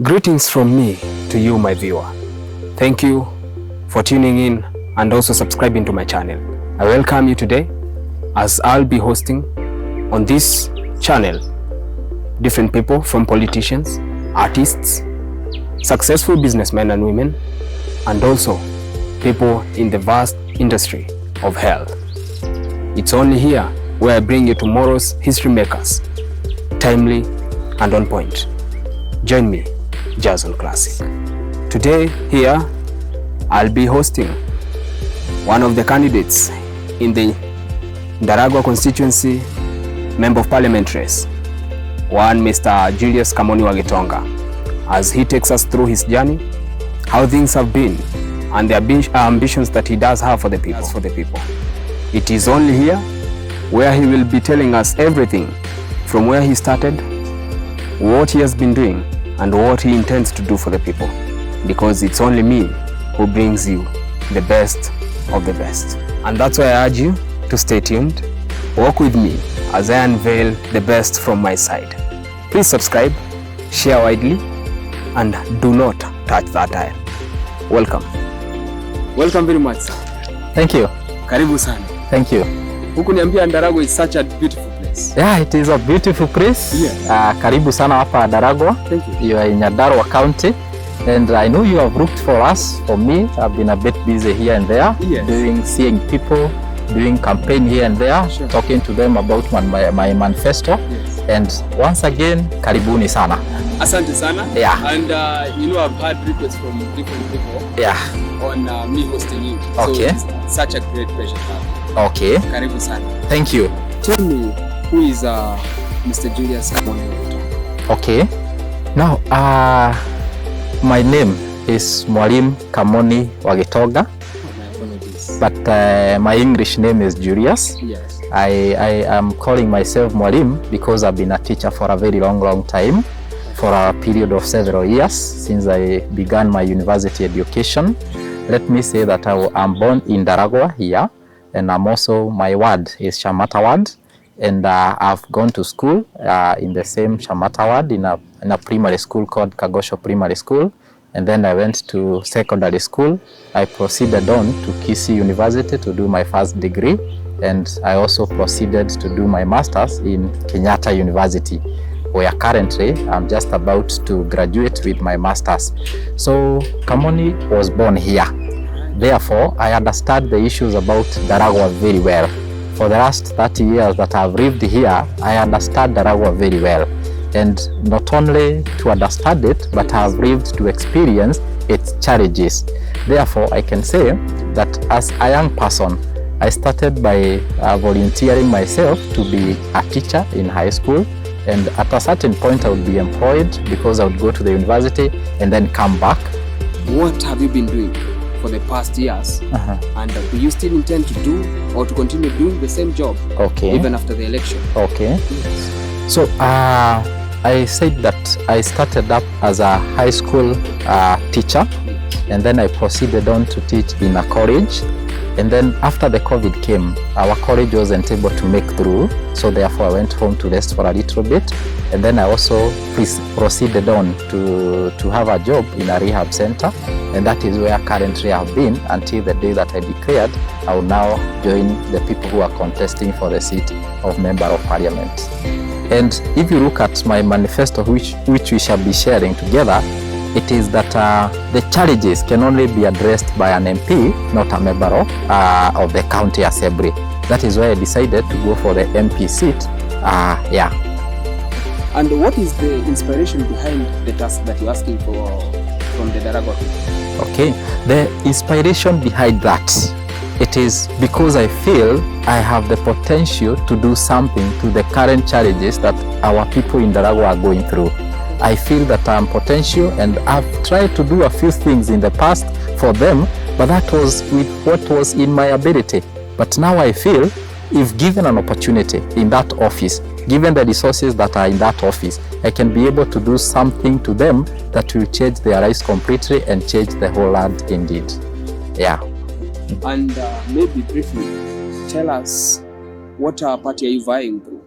Greetings from me to you, my viewer. Thank you for tuning in and also subscribing to my channel. I welcome you today as I'll be hosting on this channel different people, from politicians, artists, successful businessmen and women, and also people in the vast industry of health. It's only here where I bring you tomorrow's history makers, timely and on point. Join me, Jazz on Classic. Today here I'll be hosting one of the candidates in the Ndaragwa constituency member of parliament race, one Mr. Julius Kamoni wa Gitonga, as he takes us through his journey, how things have been, and the ambitions that he does have for the people. It is only here where he will be telling us everything from where he started, what he has been doing, and what he intends to do for the people, because it's only me who brings you the best of the best. And that's why I urge you to stay tuned, walk with me as I unveil the best from my side. Please subscribe, share widely, and do not touch that dial. Welcome. Welcome very much, sir. Thank you. Karibu sana. Thank you. Huku niambia Ndaragwa is such a beautiful place. Yeah, it is a beautiful place. Yes. Karibu sana hapa Ndaragwa. Thank you. You are in Ndaragwa County, and I know you have looked for us. For me, I've been a bit busy here and there, yes, seeing people, doing campaign here and there, sure, talking to them about my manifesto. Yes. And once again, karibuni sana. Asante sana. Yeah. And I've had requests from different people. Yeah. On me hosting you. Okay. So it's such a great pleasure to have you. Okay. Karibu sana. Thank you. Tell me, who is Mr. Julius Kamoni? Okay. Now, my name is Mwalimu Kamoni wa Gitonga, but my English name is Julius. Yes. I am calling myself Mwalimu because I've been a teacher for a very long time, for a period of several years since I began my university education. Let me say that I'm born in Ndaragwa here, and I'm also, my ward is Shamata ward, and I've gone to school in the same Shamata ward in a primary school called Kagosho Primary School, and then I went to secondary school. I proceeded on to Kisii University to do my first degree, and I also proceeded to do my master's in Kenyatta University, where currently I'm just about to graduate with my master's. So Kamoni was born here. Therefore, I understand the issues about Ndaragwa very well. For the last 30 years that I've lived here, I understand Ndaragwa very well. And not only to understand it, but I've lived to experience its challenges. Therefore, I can say that as a young person, I started by volunteering myself to be a teacher in high school. And at a certain point, I would be employed because I would go to the university and then come back. What have you been doing for the past years? And do you still intend to do or to continue doing the same job? Okay. Even after the election? Okay. Yes. So I said that I started up as a high school teacher, and then I proceeded on to teach in a college. And then after the COVID came, our college wasn't able to make through, so therefore I went home to rest for a little bit. And then I also proceeded on to have a job in a rehab center, and that is where currently I've been until the day that I declared I will now join the people who are contesting for the seat of Member of Parliament. And if you look at my manifesto, which we shall be sharing together, it is that the challenges can only be addressed by an MP, not a member of the county assembly. That is why I decided to go for the MP seat. Yeah. And what is the inspiration behind the task that you're asking for from the Ndaragwa people? Okay, the inspiration behind that, it is because I feel I have the potential to do something to the current challenges that our people in Ndaragwa are going through. I feel that I'm potential, and I've tried to do a few things in the past for them, but that was with what was in my ability. But now I feel if given an opportunity in that office, given the resources that are in that office, I can be able to do something to them that will change their lives completely and change the whole land indeed. Yeah. And maybe briefly, tell us, what party are you vying through?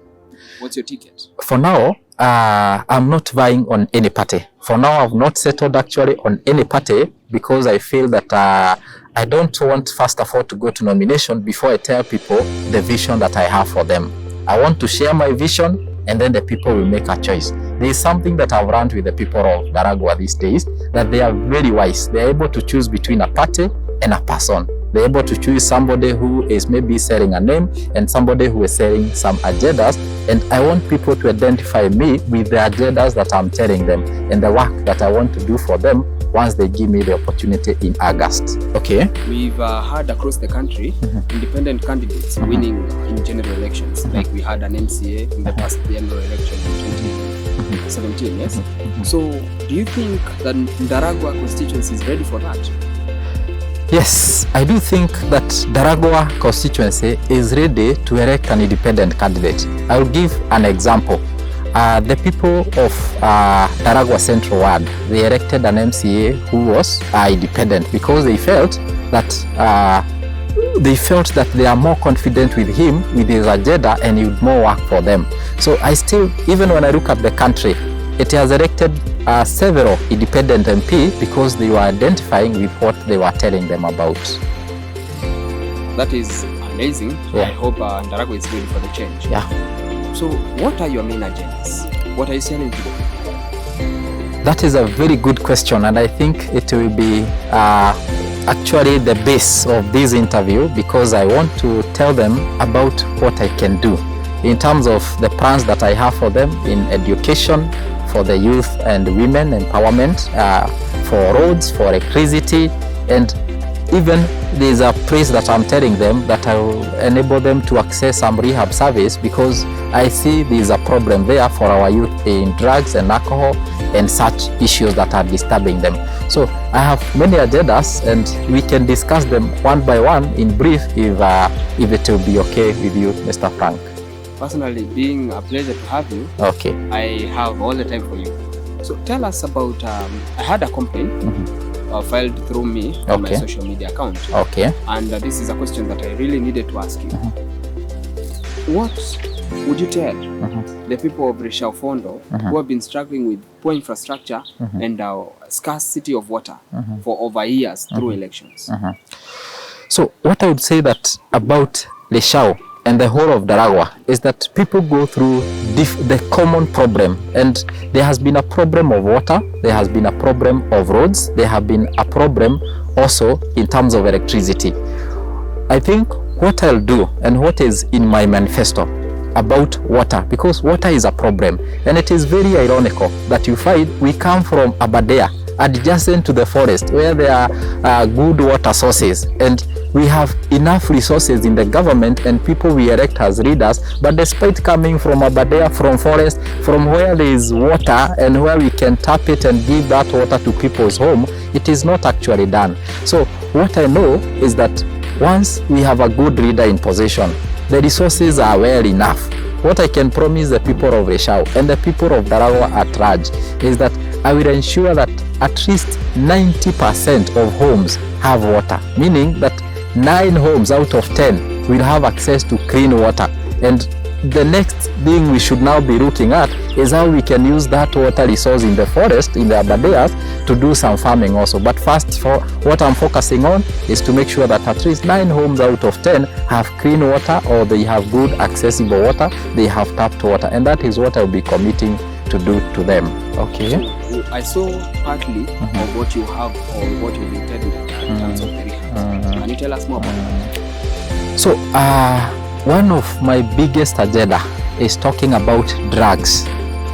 What's your ticket? For now, I'm not vying on any party. For now, I've not settled actually on any party because I feel that I don't want first of all to go to nomination before I tell people the vision that I have for them. I want to share my vision and then the people will make a choice. There is something that I've learned with the people of Ndaragwa these days, that they are very wise. They are able to choose between a party and a person. They're able to choose somebody who is maybe selling a name and somebody who is selling some agendas. And I want people to identify me with the agendas that I'm telling them and the work that I want to do for them once they give me the opportunity in August. Okay. We've had across the country independent candidates winning in general elections. Like we had an MCA in the past general election in 2017, yes? So do you think that Ndaragwa constituency is ready for that? Yes, I do think that Ndaragwa constituency is ready to elect an independent candidate. I will give an example. The people of Ndaragwa Central Ward, they elected an MCA who was independent because they felt that they are more confident with him, with his agenda, and he would more work for them. So I still, even when I look at the country, it has elected several independent MP because they were identifying with what they were telling them about. That is amazing. Yeah. I hope Ndaragwa is ready for the change. Yeah. So what are your main agendas? What are you selling to them? That is a very good question, and I think it will be actually the base of this interview because I want to tell them about what I can do in terms of the plans that I have for them in education, for the youth and women empowerment, for roads, for electricity, and even there's a place that I'm telling them that I will enable them to access some rehab service because I see there's a problem there for our youth in drugs and alcohol and such issues that are disturbing them. So I have many agendas and we can discuss them one by one in brief if it will be okay with you, Mr. Frank. Personally, being a pleasure to have you. Okay. I have all the time for you. So tell us about, I had a complaint filed through me on my social media account. Okay. And this is a question that I really needed to ask you. What would you tell the people of Reshafondo who have been struggling with poor infrastructure and scarcity of water for over years through elections? So what I would say that about Leshao and the whole of Ndaragwa is that people go through the common problem, and there has been a problem of water, there has been a problem of roads, there have been a problem also in terms of electricity. I think what I'll do and what is in my manifesto about water, because water is a problem, and it is very ironical that you find we come from Aberdare, adjacent to the forest where there are good water sources, and we have enough resources in the government and people we elect as leaders, but despite coming from Aberdare, from forest, from where there is water and where we can tap it and give that water to people's home, it is not actually done. So what I know is that once we have a good leader in position, the resources are well enough. What I can promise the people of Reshao and the people of Ndaragwa at large is that I will ensure that at least 90% of homes have water, meaning that 9 homes out of 10 will have access to clean water. And the next thing we should now be looking at is how we can use that water resource in the forest, in the Aberdares, to do some farming also. But first, for what I'm focusing on is to make sure that at least 9 homes out of 10 have clean water, or they have good accessible water, they have tapped water, and that is what I'll be committing to do to them. Okay. So I saw partly of what you have or what you've intended in terms of the rehab. Can you tell us more about that? So one of my biggest agenda is talking about drugs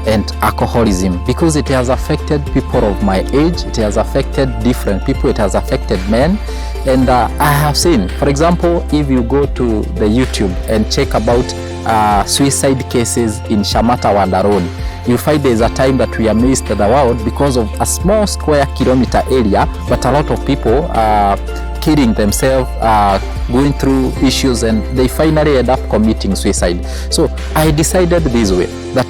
and alcoholism, because it has affected people of my age, it has affected different people, it has affected men. And I have seen, for example, if you go to the YouTube and check about suicide cases in Shamata Wandaron, you find there's a time that we amazed the world because of a small square kilometer area, but a lot of people killing themselves, going through issues, and they finally end up committing suicide. So I decided this way, that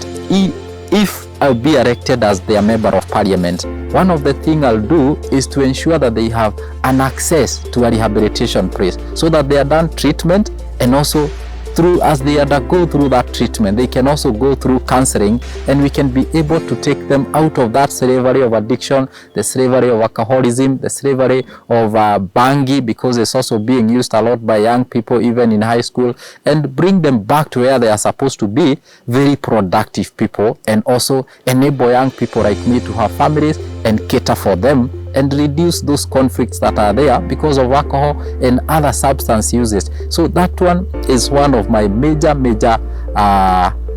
if I'll be elected as their member of parliament, one of the things I'll do is to ensure that they have an access to a rehabilitation place, so that they are done treatment and also as they undergo through that treatment, they can also go through counseling, and we can be able to take them out of that slavery of addiction, the slavery of alcoholism, the slavery of bangi, because it's also being used a lot by young people even in high school, and bring them back to where they are supposed to be, very productive people, and also enable young people like me to have families and cater for them and reduce those conflicts that are there because of alcohol and other substance uses. So that one is one of my major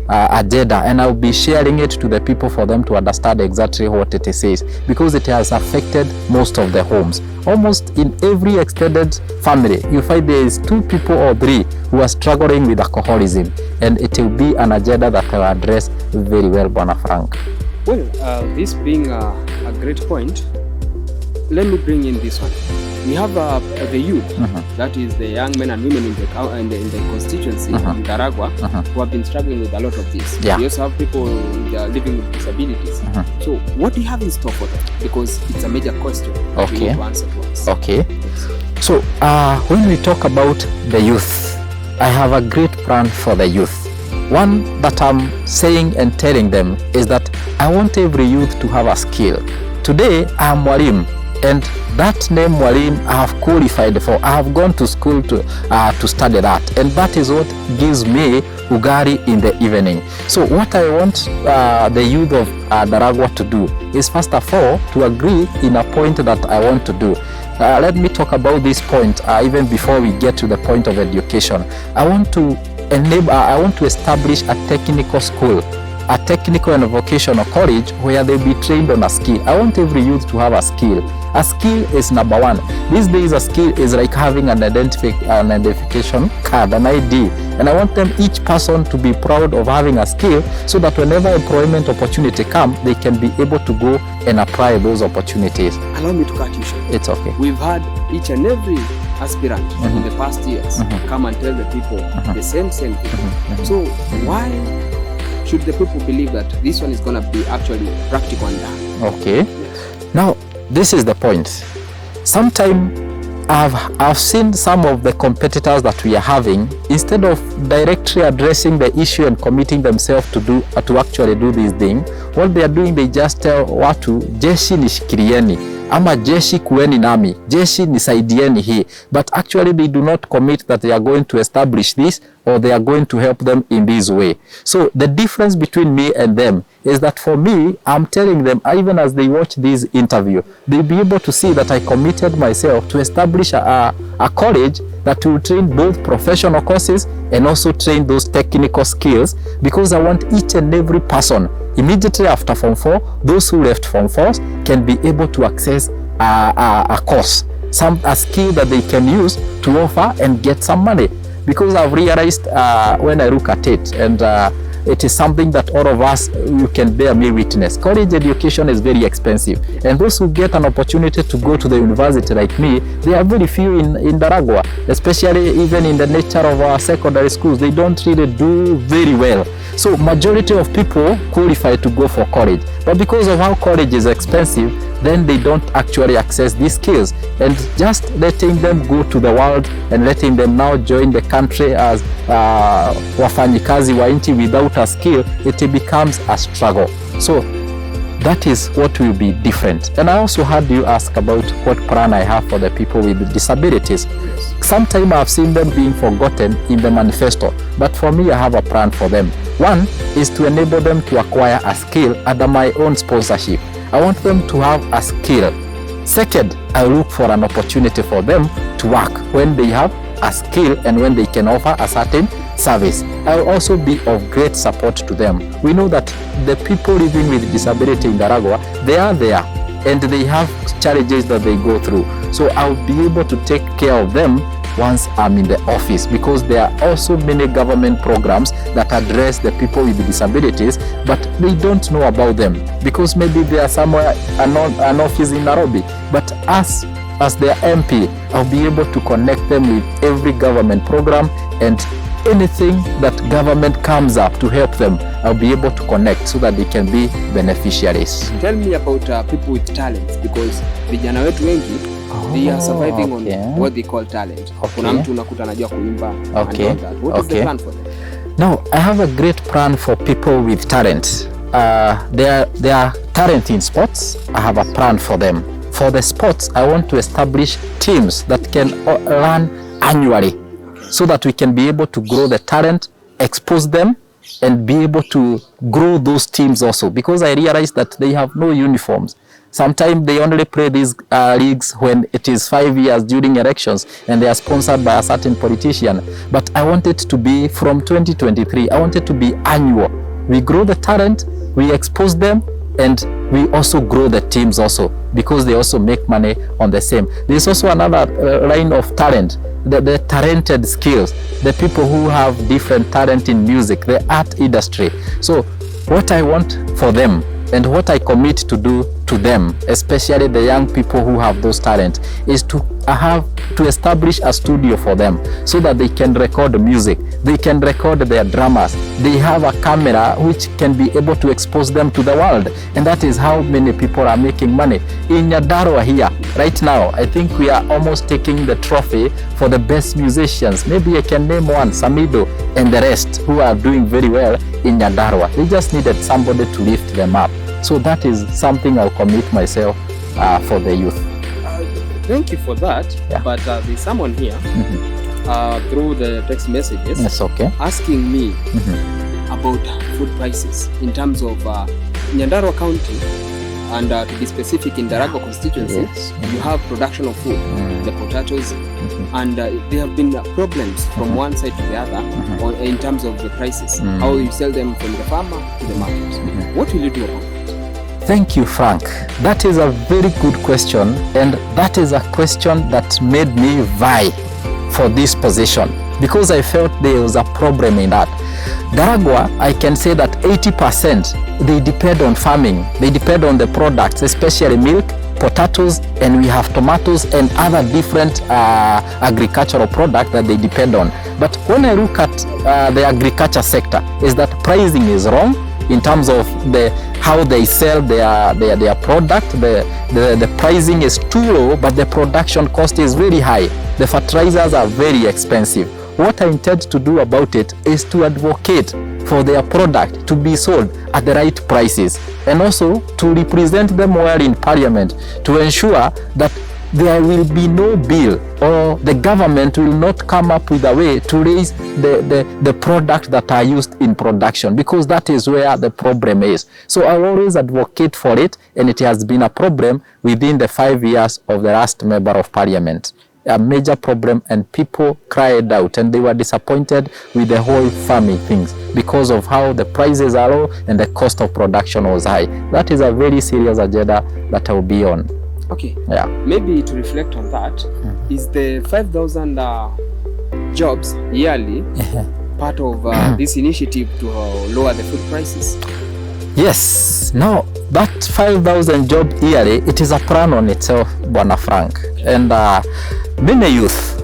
agenda, and I'll be sharing it to the people for them to understand exactly what it says, because it has affected most of the homes. Almost in every extended family, you find there is 2 people or 3 who are struggling with alcoholism, and it will be an agenda that I will address very well, Bwana Frank. Well, this being a great point, let me bring in this one. We have the youth, that is the young men and women in the constituency in Ndaragwa, who have been struggling with a lot of this. Yeah. We also have people living with disabilities. So what do you have in store for them? Because it's a major question we need to answer to us. Okay. So when we talk about the youth, I have a great plan for the youth. One that I'm saying and telling them is that I want every youth to have a skill. Today I am Mwalimu, and that name Mwalimu I have qualified for. I have gone to school to study that, and that is what gives me ugari in the evening. So what I want the youth of Ndaragwa to do is, first of all, to agree in a point that I want to do. Let me talk about this point even before we get to the point of education. I want to establish a technical school, a technical and vocational college where they'll be trained on a skill. I want every youth to have a skill. A skill is number one. These days a skill is like having an identification card, an ID. And I want them, each person, to be proud of having a skill, so that whenever employment opportunity come, they can be able to go and apply those opportunities. Allow me to cut you short. It's okay. We've had each and every aspirant in the past years come and tell the people the same thing. So why should the people believe that this one is going to be actually practical and done? Okay. Yes. Now, this is the point. Sometimes I've seen some of the competitors that we are having, instead of directly addressing the issue and committing themselves to actually do this thing, what they are doing, they just tell watu jeshi nishikirieni, ama jeshi kueni nami, jeshi nisaidieni hii, but actually they do not commit that they are going to establish this or they are going to help them in this way. So the difference between me and them is that for me, I'm telling them, even as they watch this interview, they'll be able to see that I committed myself to establish a college that will train both professional courses and also train those technical skills, because I want each and every person immediately after Form 4, those who left Form 4 can be able to access a course, a skill that they can use to offer and get some money. Because I've realized when I look at it, and it is something that all of us, you can bear me witness. College education is very expensive, and those who get an opportunity to go to the university like me, they are very few in Ndaragwa, especially even in the nature of our secondary schools. They don't really do very well. So majority of people qualify to go for college, but because of how college is expensive, then they don't actually access these skills, and just letting them go to the world and letting them now join the country as wafanyikazi wa nchi without a skill, it becomes a struggle. So that is what will be different. And I also heard you ask about what plan I have for the people with disabilities. Sometimes I've seen them being forgotten in the manifesto, but for me I have a plan for them. One is to enable them to acquire a skill under my own sponsorship. I want them to have a skill. Second, I look for an opportunity for them to work when they have a skill and when they can offer a certain service. I will also be of great support to them. We know that the people living with disability in Ndaragwa, they are there and they have challenges that they go through. So I'll be able to take care of them once I'm in the office, because there are also many government programs that address the people with disabilities, but they don't know about them because maybe they are somewhere, an office in Nairobi. But as their MP, I'll be able to connect them with every government program, and anything that government comes up to help them, I'll be able to connect so that they can be beneficiaries. Tell me about people with talents, because vijana wetu wengi They are surviving on what they call talent. Kuna mtu unakuta anajua kuimba and all that. What is the plan for them? Now, I have a great plan for people with talent. They are talent in sports. I have a plan for them. For the sports, I want to establish teams that can run annually so that we can be able to grow the talent, expose them, and be able to grow those teams also, because I realize that they have no uniforms. Sometimes they only play these leagues when it is 5 years during elections and they are sponsored by a certain politician. But I want it to be from 2023. I want it to be annual. We grow the talent, we expose them, and we also grow the teams also, because they also make money on the same. There's also another line of talent, the talented skills, the people who have different talent in music, the art industry. So what I want for them and what I commit to do to them, especially the young people who have those talents, is to establish a studio for them so that they can record music, they can record their dramas, they have a camera which can be able to expose them to the world. And that is how many people are making money. In Ndaragwa here, right now, I think we are almost taking the trophy for the best musicians. Maybe I can name one, Samido and the rest, who are doing very well in Ndaragwa. They just needed somebody to lift them up. So that is something I'll commit myself for the youth. Thank you for that. Yeah. But there's someone here through the text messages asking me about food prices in terms of Ndaragwa County, and to be specific, in Ndaragwa constituency, you have production of food, the potatoes, and there have been problems from one side to the other in terms of the prices, how you sell them from the farmer to the market. What will you do about it? Thank you, Frank. That is a very good question, and that is a question that made me vie for this position, because I felt there was a problem in that. Ndaragwa, I can say that 80% they depend on farming. They depend on the products, especially milk, potatoes, and we have tomatoes and other different agricultural products that they depend on. But when I look at the agriculture sector, is that pricing is wrong in terms of how they sell their product. The pricing is too low, but the production cost is very high. The fertilizers are very expensive. What I intend to do about it is to advocate for their product to be sold at the right prices, and also to represent them well in Parliament to ensure that there will be no bill, or the government will not come up with a way to raise the product that are used in production, because that is where the problem is. So I always advocate for it, and it has been a problem within the 5 years of the last member of Parliament. A major problem, and people cried out and they were disappointed with the whole farming things because of how the prices are low and the cost of production was high. That is a very serious agenda that I will be on. Okay. Yeah. Maybe to reflect on that, is the 5,000 jobs yearly part of this initiative to lower the food prices? Yes. Now, that 5,000 job yearly, it is a plan on itself, Bwana Frank. And many youth,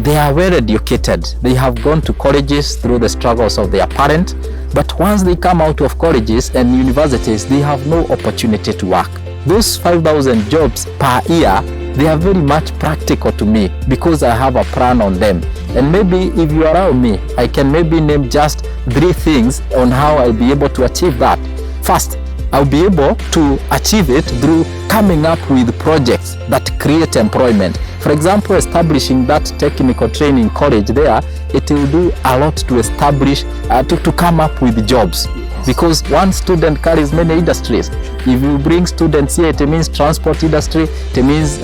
they are well educated. They have gone to colleges through the struggles of their parents. But once they come out of colleges and universities, they have no opportunity to work. Those 5,000 jobs per year, they are very much practical to me because I have a plan on them. And maybe if you allow me, I can maybe name just 3 things on how I'll be able to achieve that. First, I'll be able to achieve it through coming up with projects that create employment. For example, establishing that technical training college there, it will do a lot to establish, to come up with jobs. Because one student carries many industries. If you bring students here, it means transport industry, it means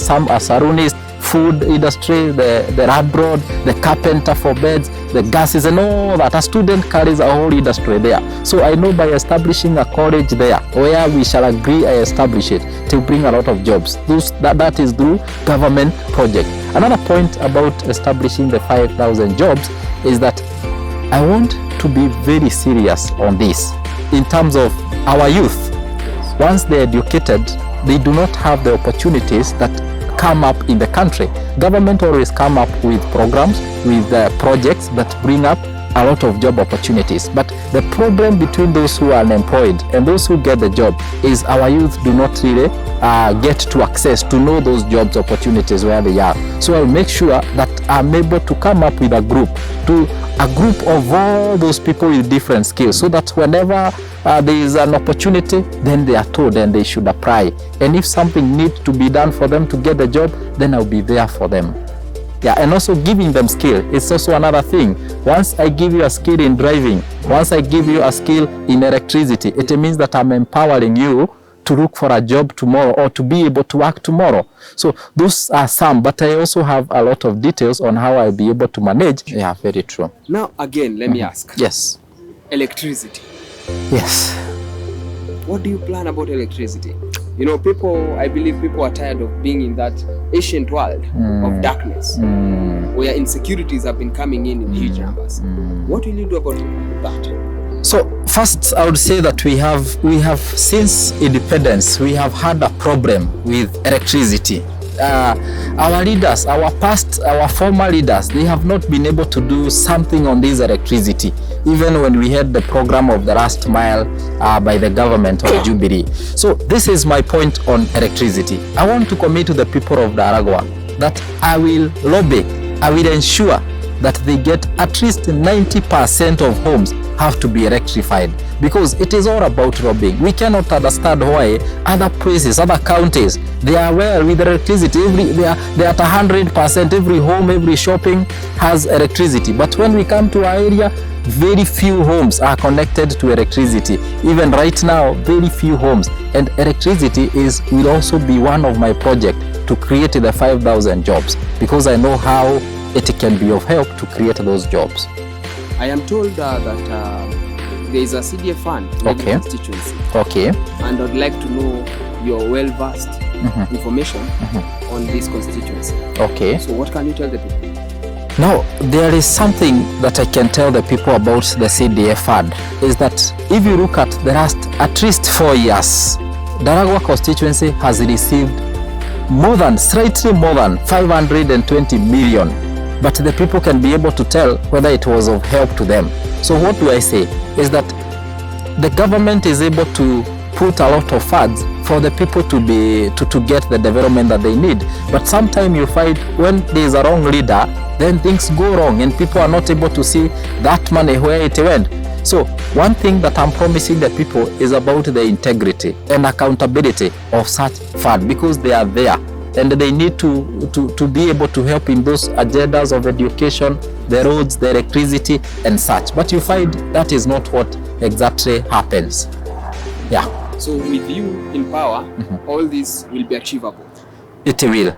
some sarunist, food industry, the rod, the carpenter for beds, the gases and all that. A student carries a whole industry there. So I know by establishing a college there, where we shall agree I establish it, to bring a lot of jobs. That is through government project. Another point about establishing the 5,000 jobs is that I want to be very serious on this in terms of our youth. Once they're educated, they do not have the opportunities that come up in the country. Government always come up with programs, with projects that bring up a lot of job opportunities. But the problem between those who are unemployed and those who get the job is our youth do not really get to access to know those jobs opportunities where they are. So I'll make sure that I'm able to come up with a group of all those people with different skills, so that whenever there is an opportunity, then they are told and they should apply. And if something needs to be done for them to get the job, then I'll be there for them. Yeah, and also giving them skill. It's also another thing. Once I give you a skill in driving, once I give you a skill in electricity, it means that I'm empowering you to look for a job tomorrow or to be able to work tomorrow. So those are some, but I also have a lot of details on how I'll be able to manage. Yeah, very true. Now, again, let me ask. Yes. Electricity. Yes. What do you plan about electricity? You know, I believe people are tired of being in that ancient world of darkness, where insecurities have been coming in huge numbers. What will you do about that? So first, I would say that we have since independence, we have had a problem with electricity. Our leaders, our former leaders, they have not been able to do something on this electricity, even when we had the program of the last mile by the government of Jubilee. So this is my point on electricity. I want to commit to the people of Ndaragwa that I will lobby, I will ensure that they get at least 90% of homes have to be electrified, because it is all about lobbying. We cannot understand why other places, other counties, they are well with electricity. They are at 100%. Every home, every shopping has electricity. But when we come to our area, very few homes are connected to electricity. Even right now, very few homes. And electricity will also be one of my projects to create the 5,000 jobs, because I know how it can be of help to create those jobs. I am told that there is a CDF fund in the constituency. Okay. And I'd like to know your well-versed information on this constituency. Okay. So what can you tell the people? Now, there is something that I can tell the people about the CDF fund, is that if you look at the last at least 4 years, Ndaragwa constituency has received slightly more than 520 million. But the people can be able to tell whether it was of help to them. So what do I say is that the government is able to put a lot of funds for the people to get the development that they need. But sometimes you find when there is a wrong leader, then things go wrong and people are not able to see that money where it went. So one thing that I'm promising the people is about the integrity and accountability of such fund, because they are there. And they need to be able to help in those agendas of education, the roads, the electricity, and such. But you find that is not what exactly happens. Yeah. So with you in power, all this will be achievable? It will.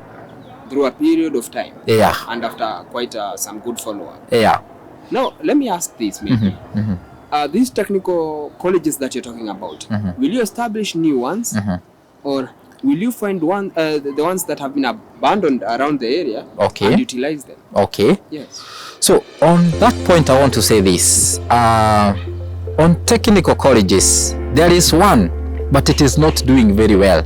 Through a period of time? Yeah. And after quite some good follow-up? Yeah. Now, let me ask this maybe. These technical colleges that you're talking about, will you establish new ones? Or will you find the ones that have been abandoned around the area and utilize them? Okay. Yes. So on that point, I want to say this. On technical colleges, there is one, but it is not doing very well.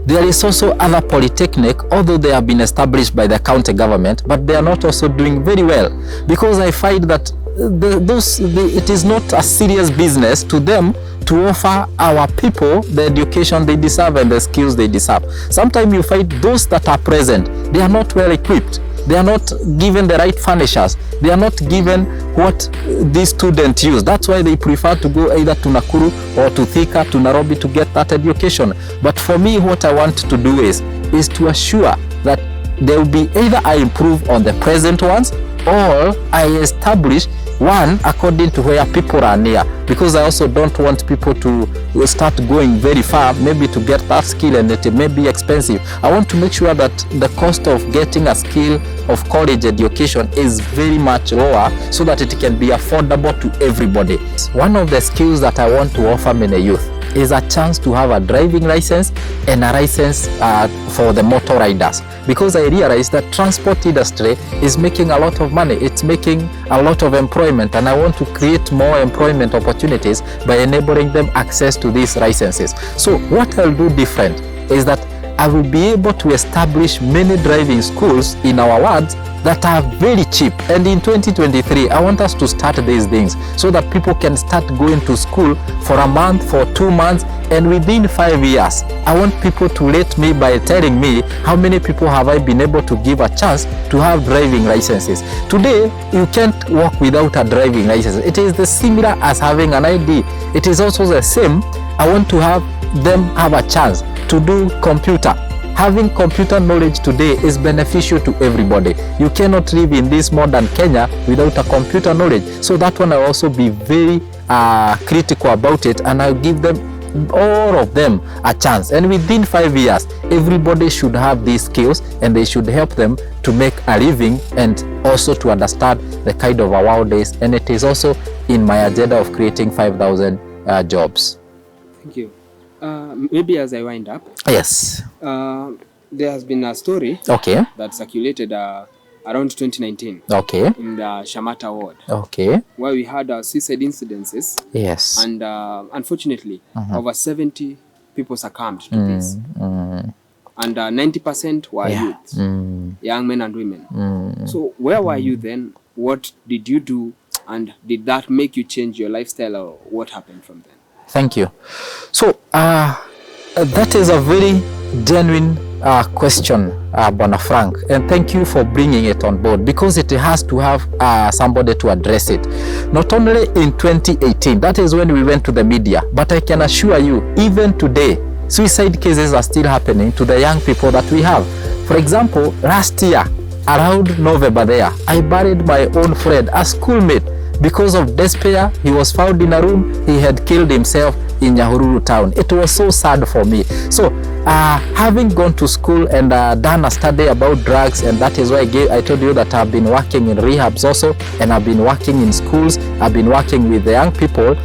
There is also other polytechnic, although they have been established by the county government, but they are not also doing very well, because I find that it is not a serious business to them to offer our people the education they deserve and the skills they deserve. Sometimes you find those that are present, they are not well equipped. They are not given the right furnishers. They are not given what these students use. That's why they prefer to go either to Nakuru or to Thika, to Nairobi to get that education. But for me, what I want to do is to assure that there will be either I improve on the present ones, or I establish one according to where people are near, because I also don't want people to start going very far, maybe to get that skill, and it may be expensive. I want to make sure that the cost of getting a skill of college education is very much lower, so that it can be affordable to everybody. One of the skills that I want to offer many youth is a chance to have a driving license and a license for the motor riders, because I realize that transport industry is making a lot of money. It's making a lot of employment, and I want to create more employment opportunities by enabling them access to these licenses. So what I'll do different is that I will be able to establish many driving schools in our wards that are very cheap. And in 2023, I want us to start these things so that people can start going to school for a month, for 2 months, and within 5 years, I want people to rate me by telling me how many people have I been able to give a chance to have driving licenses. Today, you can't walk without a driving license. It is the similar as having an ID. It is also the same. I want to have them have a chance to do computer. Having computer knowledge today is beneficial to everybody. You cannot live in this modern Kenya without a computer knowledge. So that one I'll also be very critical about it, and I'll give them, all of them, a chance. And within 5 years, everybody should have these skills, and they should help them to make a living and also to understand the kind of a world is. And it is also in my agenda of creating 5,000 jobs. Thank you. Maybe as I wind up. Yes. There has been a story that circulated around 2019. Okay. In the Shamata ward. Okay. Where we had suicide incidences. Yes. And unfortunately, over 70 people succumbed to this. And 90% were youth, young men and women. So where were you then? What did you do? And did that make you change your lifestyle, or what happened from then? Thank you. So that is a very genuine question, Bwana Frank, and thank you for bringing it on board, because it has to have somebody to address it. Not only in 2018, that is when we went to the media, but I can assure you, even today, suicide cases are still happening to the young people that we have. For example, last year, around November there, I buried my own friend, a schoolmate. Because of despair, he was found in a room. He had killed himself in Nyahururu town. It was so sad for me. So having gone to school and done a study about drugs, and that is why I told you that I've been working in rehabs also, and I've been working in schools. I've been working with the young people.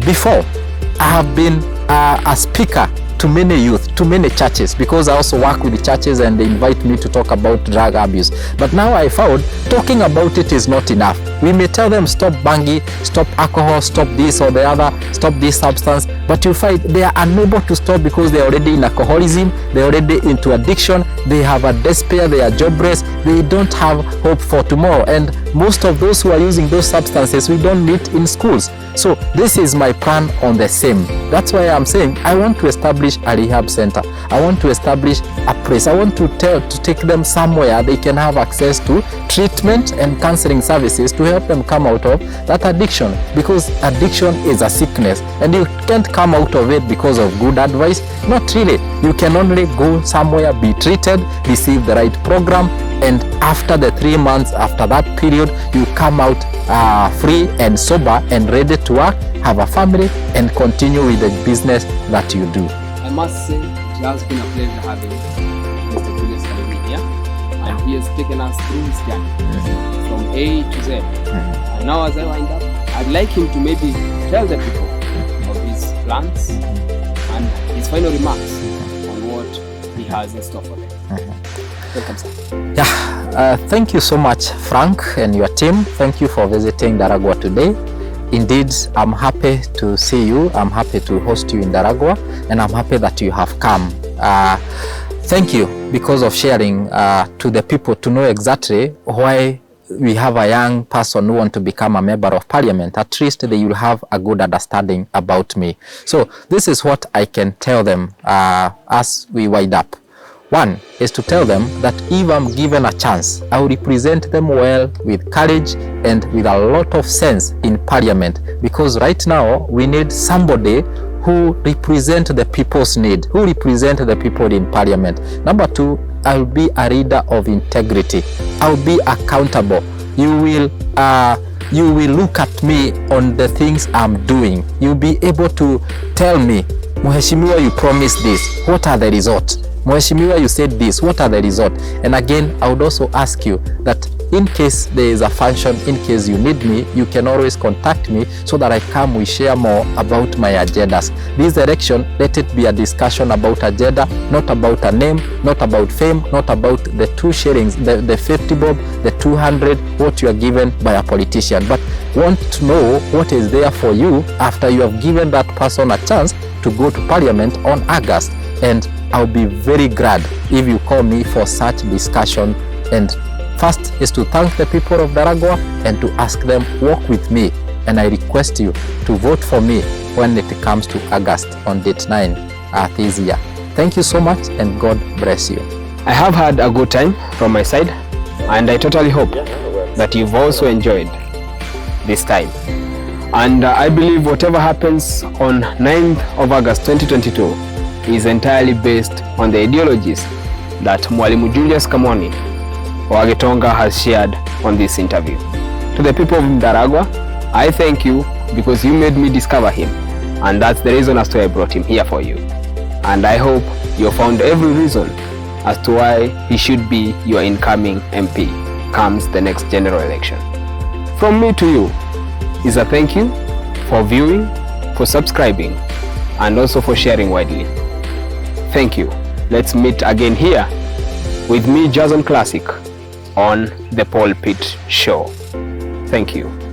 Before, I have been a speaker to many youth, to many churches, because I also work with the churches and they invite me to talk about drug abuse. But now I found talking about it is not enough. We may tell them stop banging, stop alcohol, stop this or the other, stop this substance, but you find they are unable to stop because they are already in alcoholism, they are already into addiction, they have a despair, they are jobless, they don't have hope for tomorrow. And most of those who are using those substances, we don't meet in schools. So this is my plan on the same. That's why I'm saying I want to establish a rehab center. I want to establish a place. I want to take them somewhere they can have access to treatment and counseling services to help them come out of that addiction, because addiction is a sickness and you can't come out of it because of good advice. Not really. You can only go somewhere, be treated, receive the right program, and after the 3 months, after that period, you come out free and sober and ready to work, have a family, and continue with the business that you do. I must say, it has been a pleasure having Mr. Julius here, and he has taken us through his journey from A to Z. And now as I wind up, I'd like him to maybe tell the people of his plans and his final remarks on what he has in store for them. Welcome, sir. Yeah, thank you so much, Frank, and your team. Thank you for visiting Ndaragwa today. Indeed, I'm happy to see you. I'm happy to host you in Ndaragwa, and I'm happy that you have come. Thank you because of sharing to the people to know exactly why we have a young person who wants to become a member of parliament. At least they will have a good understanding about me. So this is what I can tell them as we wind up. One is to tell them that if I'm given a chance, I will represent them well, with courage and with a lot of sense in parliament, because right now we need somebody who represent the people's need, who represent the people in parliament. Number two, I will be a leader of integrity. I will be accountable. You will look at me on the things I'm doing. You'll be able to tell me, Mheshimiwa, you promised this. What are the results? Mheshimiwa, you said this. What are the results? And again, I would also ask you that in case there is a function, in case you need me, you can always contact me so that I come, we share more about my agendas. This election, let it be a discussion about agenda, not about a name, not about fame, not about the 2 shillings, the 50 bob, the 200, what you are given by a politician, but want to know what is there for you after you have given that person a chance to go to parliament on August. And I'll be very glad if you call me for such discussion. And first is to thank the people of Ndaragwa and to ask them walk with me. And I request you to vote for me when it comes to August on date 9 this year. Thank you so much and God bless you. I have had a good time from my side, and I totally hope that you've also enjoyed this time. And I believe whatever happens on 9th of August 2022 is entirely based on the ideologies that Mwalimu Julius Kamoni or Gitonga has shared on this interview. To the people of Ndaragwa, I thank you because you made me discover him, and that's the reason as to why I brought him here for you. And I hope you found every reason as to why he should be your incoming MP comes the next general election. From me to you is a thank you for viewing, for subscribing, and also for sharing widely. Thank you. Let's meet again here with me, Jason Classic, on the Pulpit Show. Thank you.